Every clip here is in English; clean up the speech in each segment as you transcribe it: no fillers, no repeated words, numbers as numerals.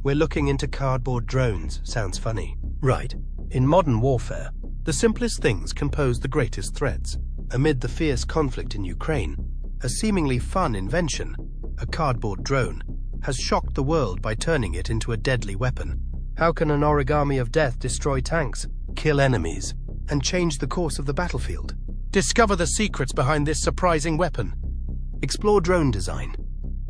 We're looking into cardboard drones. Sounds funny. Right. In modern warfare, the simplest things can pose the greatest threats. Amid the fierce conflict in Ukraine, a seemingly fun invention, a cardboard drone, has shocked the world by turning it into a deadly weapon. How can an origami of death destroy tanks, kill enemies, and change the course of the battlefield? Discover the secrets behind this surprising weapon. Explore drone design.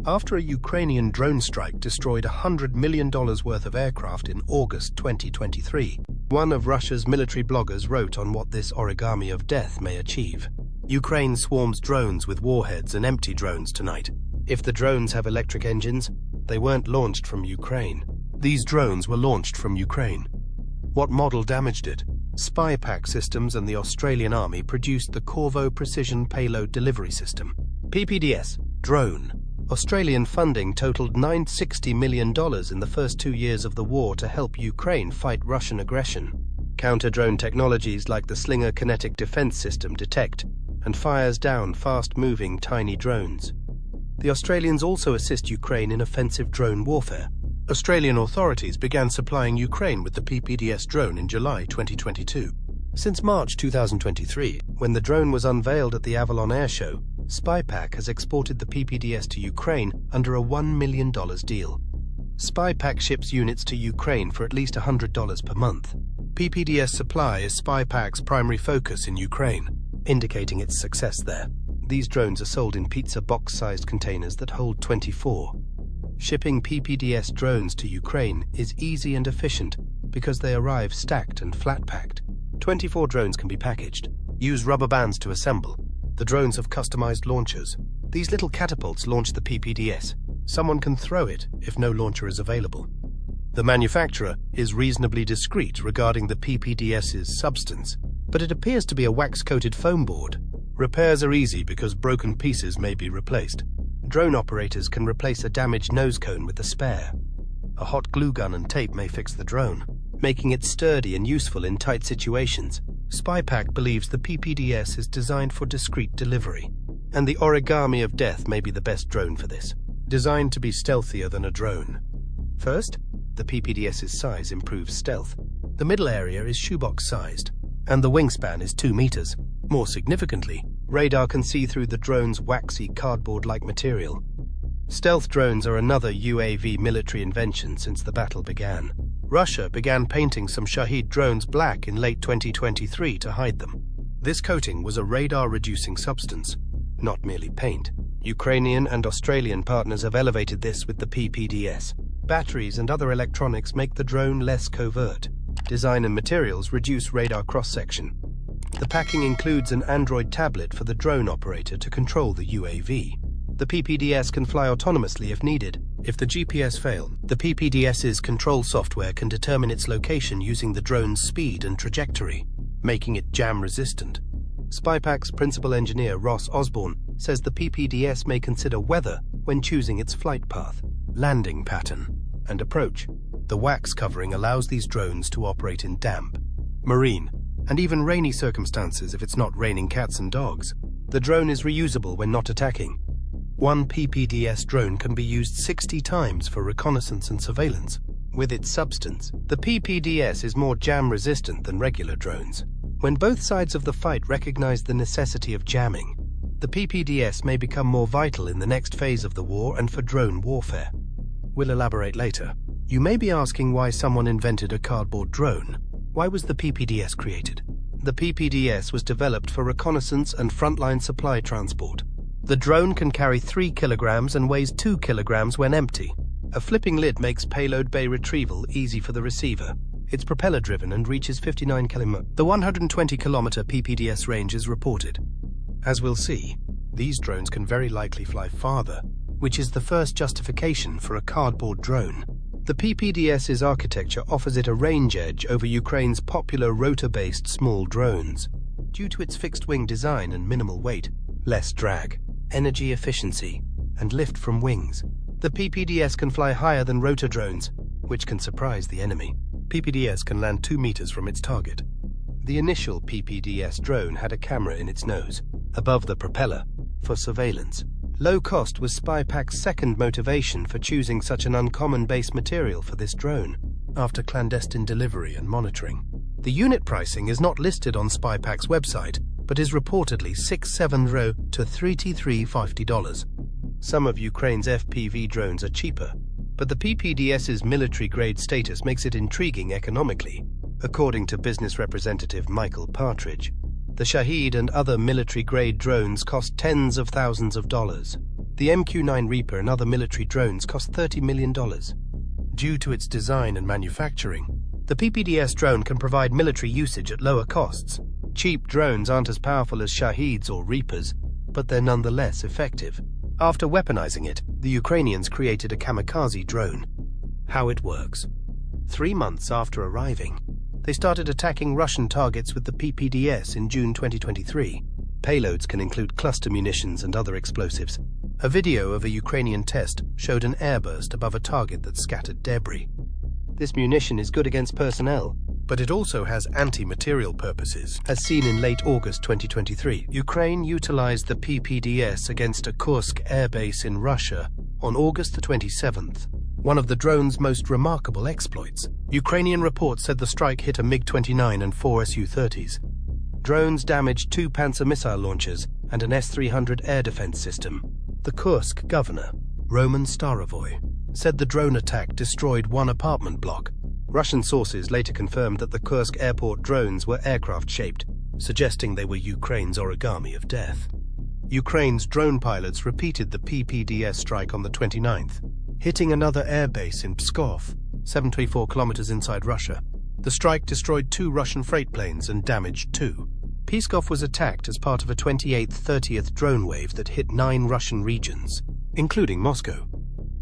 After a Ukrainian drone strike destroyed $100 million worth of aircraft in August 2023, one of Russia's military bloggers wrote on what this origami of death may achieve. Ukraine swarms drones with warheads and empty drones tonight. If the drones have electric engines, they weren't launched from Ukraine. These drones were launched from Ukraine. What model damaged it? SpyPack Systems and the Australian Army produced the Corvo Precision Payload Delivery System. PPDS, drone. Australian funding totaled $960 million in the first 2 years of the war to help Ukraine fight Russian aggression. Counter-drone technologies like the Slinger kinetic defense system detect and fires down fast-moving tiny drones. The Australians also assist Ukraine in offensive drone warfare. Australian authorities began supplying Ukraine with the PPDS drone in July 2022. Since March 2023, when the drone was unveiled at the Avalon Air Show, SpyPack has exported the PPDS to Ukraine under a $1 million deal. SpyPack ships units to Ukraine for at least $100 per month. PPDS supply is SpyPack's primary focus in Ukraine, indicating its success there. These drones are sold in pizza box-sized containers that hold 24. Shipping PPDS drones to Ukraine is easy and efficient because they arrive stacked and flat-packed. 24 drones can be packaged. Use rubber bands to assemble. The drones have customized launchers. These little catapults launch the PPDS. Someone can throw it if no launcher is available. The manufacturer is reasonably discreet regarding the PPDS's substance, but it appears to be a wax-coated foam board. Repairs are easy because broken pieces may be replaced. Drone operators can replace a damaged nose cone with a spare. A hot glue gun and tape may fix the drone, making it sturdy and useful in tight situations. SpyPack believes the PPDS is designed for discreet delivery, and the Origami of Death may be the best drone for this, designed to be stealthier than a drone. First, the PPDS's size improves stealth. The middle area is shoebox-sized, and the wingspan is 2 meters. More significantly, radar can see through the drone's waxy cardboard-like material. Stealth drones are another UAV military invention since the battle began. Russia began painting some Shahed drones black in late 2023 to hide them. This coating was a radar-reducing substance, not merely paint. Ukrainian and Australian partners have elevated this with the PPDS. Batteries and other electronics make the drone less covert. Design and materials reduce radar cross-section. The packing includes an Android tablet for the drone operator to control the UAV. The PPDS can fly autonomously if needed. If the GPS fails, the PPDS's control software can determine its location using the drone's speed and trajectory, making it jam-resistant. SpyPack's principal engineer Ross Osborne says the PPDS may consider weather when choosing its flight path, landing pattern, and approach. The wax covering allows these drones to operate in damp, marine, and even rainy circumstances if it's not raining cats and dogs. The drone is reusable when not attacking. One PPDS drone can be used 60 times for reconnaissance and surveillance. With its substance, the PPDS is more jam-resistant than regular drones. When both sides of the fight recognize the necessity of jamming, the PPDS may become more vital in the next phase of the war and for drone warfare. We'll elaborate later. You may be asking why someone invented a cardboard drone. Why was the PPDS created? The PPDS was developed for reconnaissance and frontline supply transport. The drone can carry 3 kilograms and weighs 2 kilograms when empty. A flipping lid makes payload bay retrieval easy for the receiver. It's propeller-driven and reaches 59 km. The 120-kilometer PPDS range is reported. As we'll see, these drones can very likely fly farther, which is the first justification for a cardboard drone. The PPDS's architecture offers it a range edge over Ukraine's popular rotor-based small drones. Due to its fixed-wing design and minimal weight, less drag, energy efficiency, and lift from wings, the PPDS can fly higher than rotor drones, which can surprise the enemy. PPDS can land 2 meters from its target. The initial PPDS drone had a camera in its nose, above the propeller, for surveillance. Low cost was SpyPack's second motivation for choosing such an uncommon base material for this drone, after clandestine delivery and monitoring. The unit pricing is not listed on SpyPack's website, but is reportedly $670 to $3350. Some of Ukraine's FPV drones are cheaper, but the PPDS's military-grade status makes it intriguing economically, according to business representative Michael Partridge. The Shahed and other military-grade drones cost tens of thousands of dollars. The MQ-9 Reaper and other military drones cost $30 million. Due to its design and manufacturing, the PPDS drone can provide military usage at lower costs. Cheap drones aren't as powerful as Shaheds or Reapers, but they're nonetheless effective. After weaponizing it, the Ukrainians created a kamikaze drone. How it works. 3 months after arriving, they started attacking Russian targets with the PPDS in June 2023. Payloads can include cluster munitions and other explosives. A video of a Ukrainian test showed an airburst above a target that scattered debris. This munition is good against personnel, but it also has anti-material purposes. As seen in late August 2023, Ukraine utilized the PPDS against a Kursk airbase in Russia on August the 27th. One of the drone's most remarkable exploits. Ukrainian reports said the strike hit a MiG-29 and 4 Su-30s. Drones damaged 2 Panzer missile launchers and an S-300 air defense system. The Kursk governor, Roman Starovoy, said the drone attack destroyed 1 apartment block. Russian sources later confirmed that the Kursk airport drones were aircraft-shaped, suggesting they were Ukraine's Origami of Death. Ukraine's drone pilots repeated the PPDS strike on the 29th, hitting another airbase in Pskov, 74 kilometers inside Russia. The strike destroyed 2 Russian freight planes and damaged 2. Pskov was attacked as part of a 28th-30th drone wave that hit 9 Russian regions, including Moscow.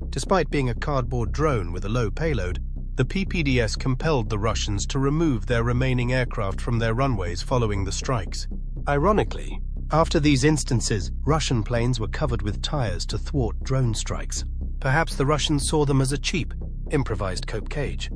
Despite being a cardboard drone with a low payload, the PPDS compelled the Russians to remove their remaining aircraft from their runways following the strikes. Ironically, after these instances, Russian planes were covered with tires to thwart drone strikes. Perhaps the Russians saw them as a cheap, improvised cope cage.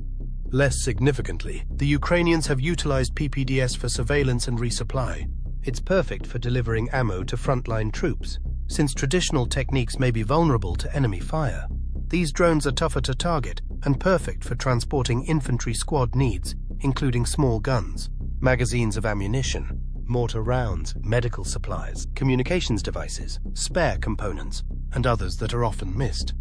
Less significantly, the Ukrainians have utilized PPDS for surveillance and resupply. It's perfect for delivering ammo to frontline troops, since traditional techniques may be vulnerable to enemy fire. These drones are tougher to target and perfect for transporting infantry squad needs, including small guns, magazines of ammunition, mortar rounds, medical supplies, communications devices, spare components, and others that are often missed.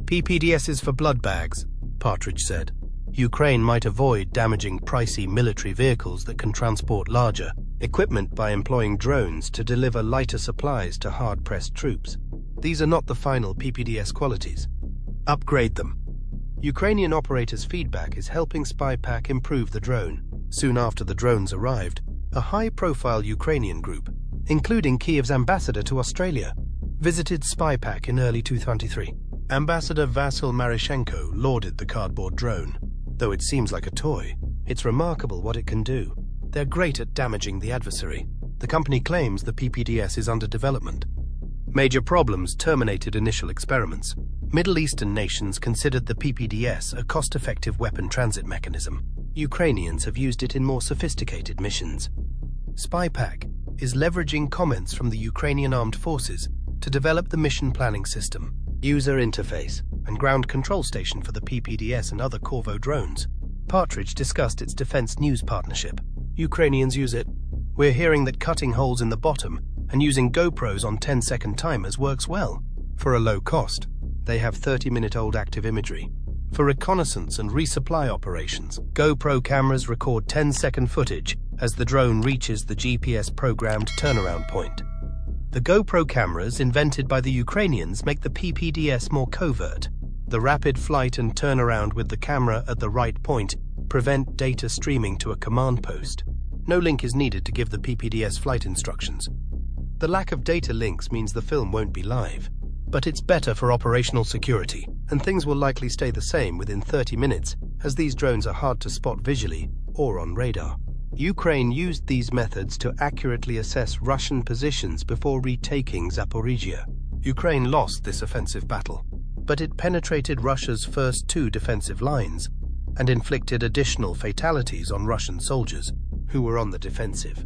PPDS is for blood bags, Partridge said. Ukraine might avoid damaging pricey military vehicles that can transport larger equipment by employing drones to deliver lighter supplies to hard-pressed troops. These are not the final PPDS qualities. Upgrade them. Ukrainian operators' feedback is helping SpyPack improve the drone. Soon after the drones arrived, a high-profile Ukrainian group, including Kyiv's ambassador to Australia, visited SpyPack in early 2023. Ambassador Vasyl Maryshenko lauded the cardboard drone. Though it seems like a toy, it's remarkable what it can do. They're great at damaging the adversary. The company claims the PPDS is under development. Major problems terminated initial experiments. Middle Eastern nations considered the PPDS a cost-effective weapon transit mechanism. Ukrainians have used it in more sophisticated missions. SpyPack is leveraging comments from the Ukrainian armed forces to develop the mission planning system, user interface, and ground control station for the PPDS and other Corvo drones. Partridge discussed its defense news partnership. Ukrainians use it. We're hearing that cutting holes in the bottom and using GoPros on 10-second timers works well. For a low cost, they have 30-minute-old active imagery. For reconnaissance and resupply operations, GoPro cameras record 10-second footage as the drone reaches the GPS-programmed turnaround point. The GoPro cameras invented by the Ukrainians make the PPDS more covert. The rapid flight and turnaround with the camera at the right point prevent data streaming to a command post. No link is needed to give the PPDS flight instructions. The lack of data links means the film won't be live, but it's better for operational security, and things will likely stay the same within 30 minutes, as these drones are hard to spot visually or on radar. Ukraine used these methods to accurately assess Russian positions before retaking Zaporizhia. Ukraine lost this offensive battle, but it penetrated Russia's first 2 defensive lines and inflicted additional fatalities on Russian soldiers who were on the defensive.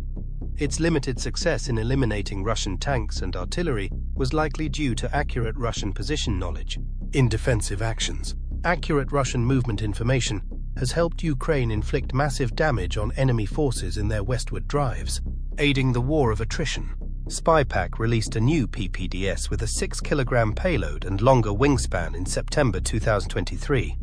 Its limited success in eliminating Russian tanks and artillery was likely due to accurate Russian position knowledge. In defensive actions, accurate Russian movement information has helped Ukraine inflict massive damage on enemy forces in their westward drives, aiding the war of attrition. SpyPack released a new PPDS with a 6-kilogram payload and longer wingspan in September 2023.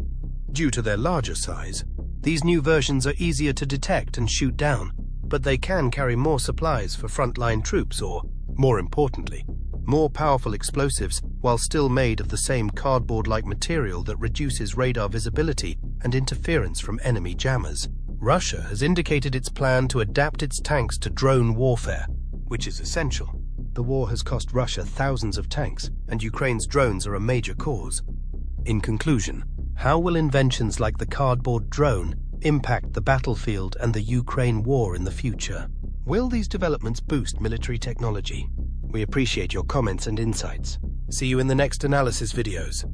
Due to their larger size, these new versions are easier to detect and shoot down, but they can carry more supplies for frontline troops or, more importantly, more powerful explosives while still made of the same cardboard-like material that reduces radar visibility and interference from enemy jammers. Russia has indicated its plan to adapt its tanks to drone warfare, which is essential. The war has cost Russia thousands of tanks, and Ukraine's drones are a major cause. In conclusion, how will inventions like the cardboard drone impact the battlefield and the Ukraine war in the future? Will these developments boost military technology? We appreciate your comments and insights. See you in the next analysis videos.